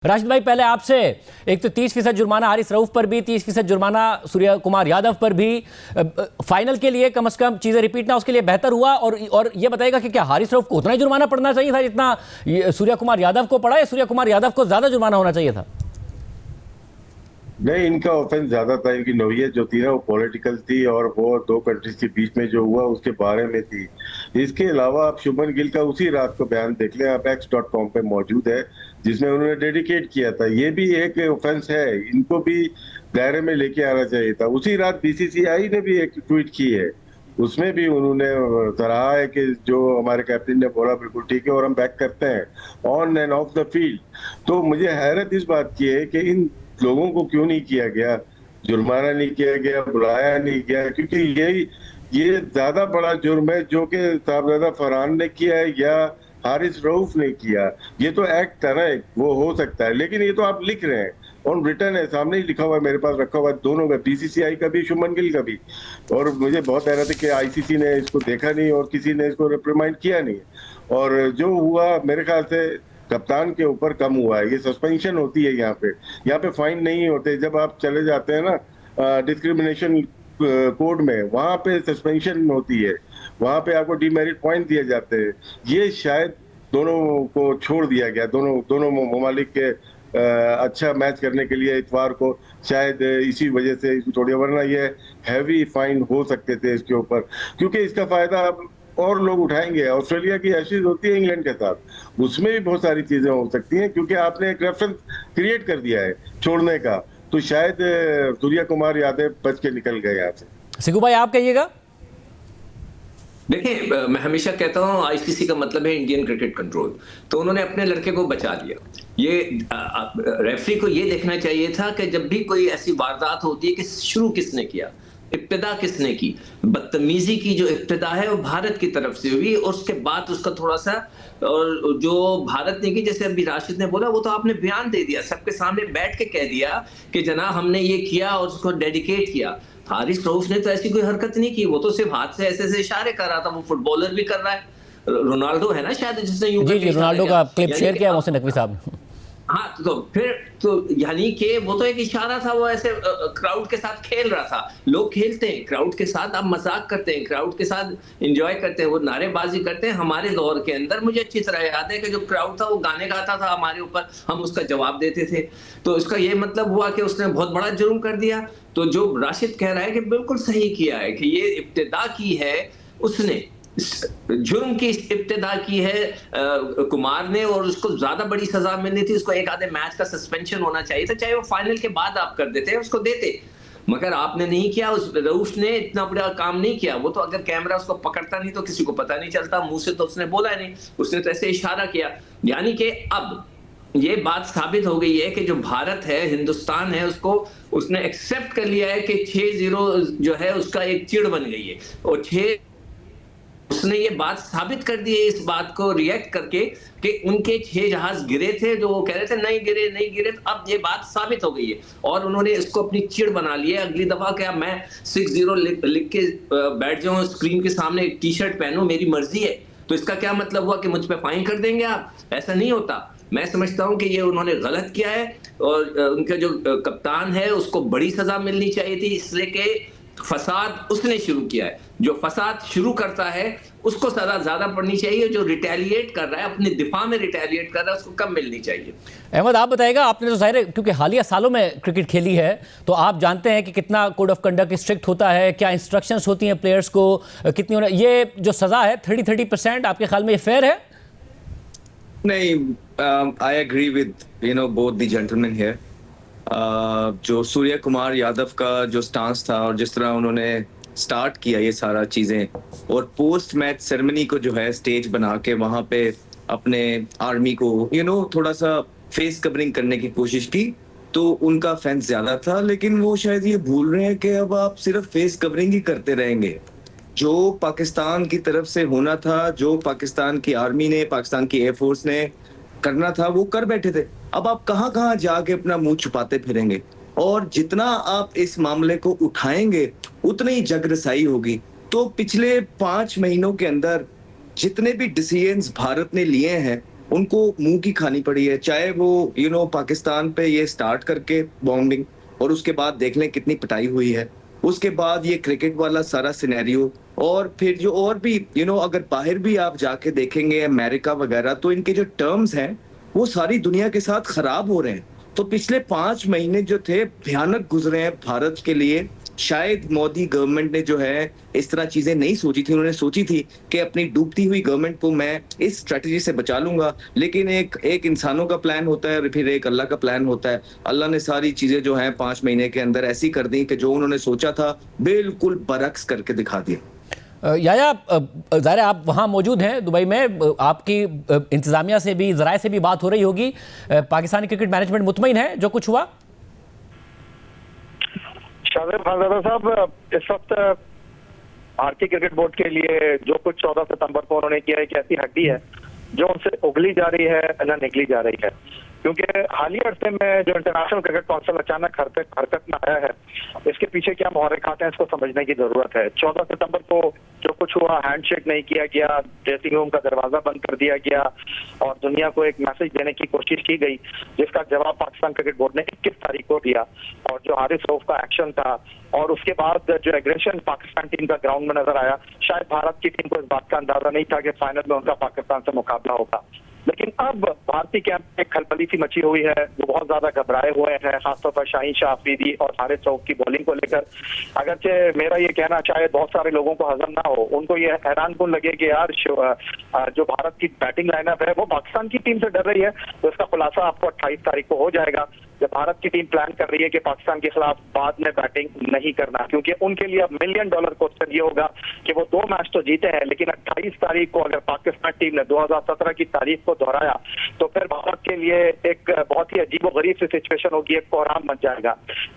राशिद भाई, पहले आपसे एक तो 30% जुर्माना हारिस रऊफ पर भी, 30% जुर्माना सूर्य कुमार यादव पर भी। फाइनल के लिए कम से कम चीजें रिपीट ना, उसके लिए बेहतर हुआ। और ये बताएगा कि क्या हारिस रऊफ को उतना ही जुर्माना पड़ना चाहिए था जितना सूर्य कुमार यादव को पड़ा, या सूर्य कुमार यादव को ज्यादा जुर्माना होना चाहिए था? नहीं, इनका ऑफेंस ज्यादा था। इनकी नौयत जो थी ना वो पॉलिटिकल थी, और वो दो कंट्रीज के बीच में जो हुआ उसके बारे में थी। इसके अलावा आप शुभमन गिल का उसी रात को बयान देख लें, आप x.com पे मौजूद है, जिसमें उन्होंने डेडिकेट किया था। ये भी एक ऑफेंस है, इनको भी दायरे में लेके आना चाहिए था। उसी रात बीसीसीआई ने भी एक ट्वीट की है, उसमें भी उन्होंने सराहा है कि जो हमारे कैप्टन ने बोला बिल्कुल ठीक है और हम बैक करते हैं on end of the field. तो मुझे हैरत इस बात की है कि इन लोगों को क्यों नहीं किया गया, जुर्माना नहीं किया गया, बुलाया नहीं गया, क्योंकि ये ज्यादा बड़ा जुर्म है जो कि साहबजादा फरहान ने किया है या हारिस रऊफ ने किया। ये तो एक्ट था ना, वो हो सकता है, लेकिन ये तो आप लिख रहे हैं ऑन रिटर्न है, सामने ही लिखा हुआ है, मेरे पास रखा हुआ है, दोनों का, बीसीसीआई का भी, शुभमन गिल का भी। और मुझे बहुत हैरत है कि आईसीसी ने इसको देखा नहीं और किसी ने इसको रिप्रिमाइंड किया नहीं। और जो हुआ मेरे ख्याल से कप्तान के ऊपर कम हुआ है। ये सस्पेंशन होती है यहाँ पे फाइन नहीं होते। जब आप चले जाते हैं ना डिस्क्रिमिनेशन कोड में, वहां पे सस्पेंशन होती है, वहां पे आपको डीमेरिट पॉइंट दिए जाते हैं। ये शायद दोनों को छोड़ दिया गया, दोनों ममालिक के अच्छा मैच करने के लिए इतवार को, शायद इसी वजह से इसको छोड़िए, वरना ये हैवी फाइन हो सकते थे इसके ऊपर, क्योंकि इसका फायदा और लोग उठाएंगे। ऑस्ट्रेलिया की एशेज होती है इंग्लैंड के साथ, उसमें भी बहुत सारी चीजें हो सकती हैं, क्योंकि आपने एक रेफरेंस क्रिएट कर दिया है छोड़ने का। तो शायद सूर्य कुमार यादव बच के निकल गए यहाँ से। सिकू भाई, आप कहिएगा। देखिए, मैं हमेशा कहता हूं आईसीसी का मतलब है इंडियन क्रिकेट कंट्रोल। तो उन्होंने अपने लड़के को बचा लिया। ये रेफरी को ये देखना चाहिए था कि जब भी कोई ऐसी वारदात होती है कि शुरू किसने किया, इब्तिदा किसने की। बदतमीजी की जो इब्तिदा है वो भारत की तरफ से हुई, और उसके बाद उसका थोड़ा सा, और जो भारत ने की, जैसे अभी राशिद ने बोला, वो तो आपने बयान दे दिया, सबके सामने बैठ के कह दिया कि जनाब हमने ये किया और उसको डेडिकेट किया। हारिस रऊफ ने तो ऐसी कोई हरकत नहीं की, वो तो सिर्फ हाथ से ऐसे ऐसे इशारे कर रहा था। वो फुटबॉलर भी कर रहा है, रोनाल्डो है ना शायद जिसने यूं जी जी, रोनाल्डो का क्लिप शेयर किया मोहसिन नकवी साहब। हाँ, तो फिर तो यानी कि वो तो एक इशारा था, वो ऐसे क्राउड के साथ खेल रहा था। लोग खेलते हैं क्राउड के साथ, आप मजाक करते हैं, क्राउड के साथ एंजॉय करते हैं, वो नारेबाजी करते हैं। हमारे दौर के अंदर मुझे अच्छी तरह याद है कि जो क्राउड था वो गाने गाता था हमारे ऊपर, हम उसका जवाब देते थे। तो इसका ये मतलब हुआ कि उसने बहुत बड़ा जुर्म कर दिया। तो जो राशिद कह रहा है कि बिल्कुल सही किया है कि ये इब्तिदा की है उसने, जुर्म की इब्तिदा की है कुमार ने, और उसको ज्यादा बड़ी सजा मिलनी थी। उसको एक आधे मैच का सस्पेंशन होना चाहिए था, चाहे वो फाइनल के बाद आप कर देते, उसको देते, मगर आपने नहीं किया। उस रऊफ ने इतना बड़ा काम नहीं किया। वो तो अगर कैमरा उसको पकड़ता नहीं तो किसी को पता नहीं चलता, मुंह से तो उसने बोला नहीं, उसने तो ऐसे इशारा किया। यानी कि अब ये बात साबित हो गई है कि जो भारत है, हिंदुस्तान है, उसको उसने एक्सेप्ट कर लिया है कि 6-0 जो है उसका एक चिड़ बन गई है। और उसने ये बात साबित कर दी है इस बात को रिएक्ट करके कि उनके 6 जहाज गिरे थे, जो वो कह रहे थे नहीं गिरे नहीं गिरे। तो अब ये बात साबित हो गई है और उन्होंने इसको अपनी चिड़ बना ली है। अगली दफा क्या मैं 6-0 लिख के बैठ जाऊं स्क्रीन के सामने, टी शर्ट पहनूं, मेरी मर्जी है, तो इसका क्या मतलब हुआ कि मुझ पे फाइन कर देंगे आप? ऐसा नहीं होता। मैं समझता हूं कि ये उन्होंने गलत किया है, और उनका जो कप्तान है उसको बड़ी सजा मिलनी चाहिए थी, इसलिए कि फसाद उसने शुरू किया है। जो फसाद शुरू करता है उसको सजा ज्यादा पड़नी चाहिए, जो रिटेलिएट कर रहा है, अपने दिफा में रिटेलिएट कर रहा है, उसको कम मिलनी चाहिए। अहमद, आप बताएगा, आपने तो जाहिर है क्योंकि हालिया सालों में क्रिकेट खेली है, तो आप जानते हैं कि कितना कोड ऑफ कंडक्ट स्ट्रिक्ट होता है, क्या इंस्ट्रक्शंस होती हैं प्लेयर्स को, कितनी होना, ये जो सजा है 30% आपके ख्याल में ये फेयर है? नहीं, I agree with both the gentleman here. जो सूर्य कुमार यादव का जो स्टांस था और जिस तरह उन्होंने स्टार्ट किया ये सारा चीजें, और पोस्ट मैच सेरेमनी को जो है स्टेज बना के वहां पे अपने आर्मी को थोड़ा सा फेस कवरिंग करने की कोशिश की, तो उनका फैंस ज्यादा था। लेकिन वो शायद ये भूल रहे हैं कि अब आप सिर्फ फेस कवरिंग ही करते रहेंगे। जो पाकिस्तान की तरफ से होना था, जो पाकिस्तान की आर्मी ने, पाकिस्तान की एयरफोर्स ने करना था, वो कर बैठे थे। अब आप कहां कहां जाके अपना मुंह छुपाते फिरेंगे? और जितना आप इस मामले को उठाएंगे उतनी ही जगरसाई होगी। तो पिछले 5 महीनों के अंदर जितने भी डिसीजंस भारत ने लिए हैं उनको मुंह की खानी पड़ी है, चाहे वो पाकिस्तान पे ये स्टार्ट करके बॉम्बिंग, और उसके बाद देख लें कितनी पिटाई हुई है, उसके बाद ये क्रिकेट वाला सारा सिनेरियो, और फिर जो और भी अगर बाहर भी आप जाके देखेंगे अमेरिका वगैरह, तो इनके जो टर्म्स हैं वो सारी दुनिया के साथ खराब हो रहे हैं। तो पिछले 5 महीने जो थे भयानक गुजरे हैं भारत के लिए। शायद मोदी गवर्नमेंट ने जो है इस तरह चीजें नहीं सोची थी, उन्होंने सोची थी कि अपनी डूबती हुई गवर्नमेंट को मैं इस स्ट्रेटजी से बचा लूंगा, लेकिन एक इंसानों का प्लान होता है और फिर एक अल्लाह का प्लान होता है। अल्लाह ने सारी चीजें जो हैं 5 महीने के अंदर ऐसी कर दी कि जो उन्होंने सोचा था बिल्कुल बरक्स करके दिखा दिया। याया, ज़ाहिर है आप वहाँ मौजूद हैं दुबई में, आपकी इंतजामिया से भी ज़राए से भी बात हो रही होगी, पाकिस्तानी क्रिकेट मैनेजमेंट मुतमईन है जो कुछ हुआ? शाहजेब खानजादा साहब, इस वक्त भारतीय क्रिकेट बोर्ड के लिए जो कुछ 14 सितंबर को उन्होंने किया है एक ऐसी हड्डी है जो उनसे उगली जा रही है न निकली जा रही है, क्योंकि हालिया अरसे में जो इंटरनेशनल क्रिकेट काउंसिल अचानक हरकत में आया है, इसके पीछे क्या मुहर्रिकात हैं इसको समझने की जरूरत है। 14 सितंबर को जो कुछ हुआ, हैंडशेक नहीं किया गया, ड्रेसिंग रूम का दरवाजा बंद कर दिया गया और दुनिया को एक मैसेज देने की कोशिश की गई, जिसका जवाब पाकिस्तान क्रिकेट बोर्ड ने 21 तारीख को दिया। और जो हारिस रऊफ का एक्शन था और उसके बाद जो एग्रेशन पाकिस्तान टीम का ग्राउंड में नजर आया, शायद भारत की टीम को इस बात का अंदाजा नहीं था कि फाइनल में उनका पाकिस्तान से मुकाबला होगा। लेकिन अब भारतीय कैंप में खलबली सी मची हुई है, वो बहुत ज्यादा घबराए हुए हैं, खासतौर पर शाहीन शाह अफरीदी और हारिस रऊफ की बॉलिंग को लेकर। अगरचे मेरा ये कहना शायद बहुत सारे लोगों को हजम ना हो, उनको ये हैरानकुन लगे कि यार जो भारत की बैटिंग लाइनअप है वो पाकिस्तान की टीम से डर रही है। तो इसका खुलासा आपको 28 तारीख को हो जाएगा, जब भारत की टीम प्लान कर रही है कि पाकिस्तान के खिलाफ बाद में बैटिंग नहीं करना, क्योंकि उनके लिए अब $1 मिलियन क्वेश्चन ये होगा कि वो 2 मैच तो जीते हैं, लेकिन 28 तारीख को अगर पाकिस्तान टीम ने 2017 की तारीख को दोहराया तो फिर भारत के लिए एक बहुत ही अजीबोगरीब सी सिचुएशन होगी, एक कोहराम बन जाएगा।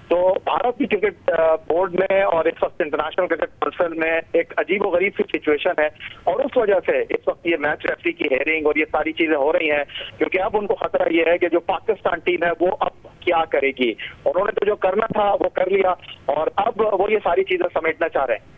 तो भारत की क्रिकेट बोर्ड में और इस वक्त इंटरनेशनल क्रिकेट काउंसिल में एक अजीबोगरीब सी सिचुएशन है, और उस वजह से इस वक्त ये मैच रेफरी की हेयरिंग और ये सारी चीजें हो रही हैं, क्योंकि अब उनको खतरा ये है कि जो पाकिस्तान टीम है वो अब क्या करेगी। उन्होंने तो जो करना था वो कर लिया और अब वो ये सारी चीजें समेटना चाह रहे हैं।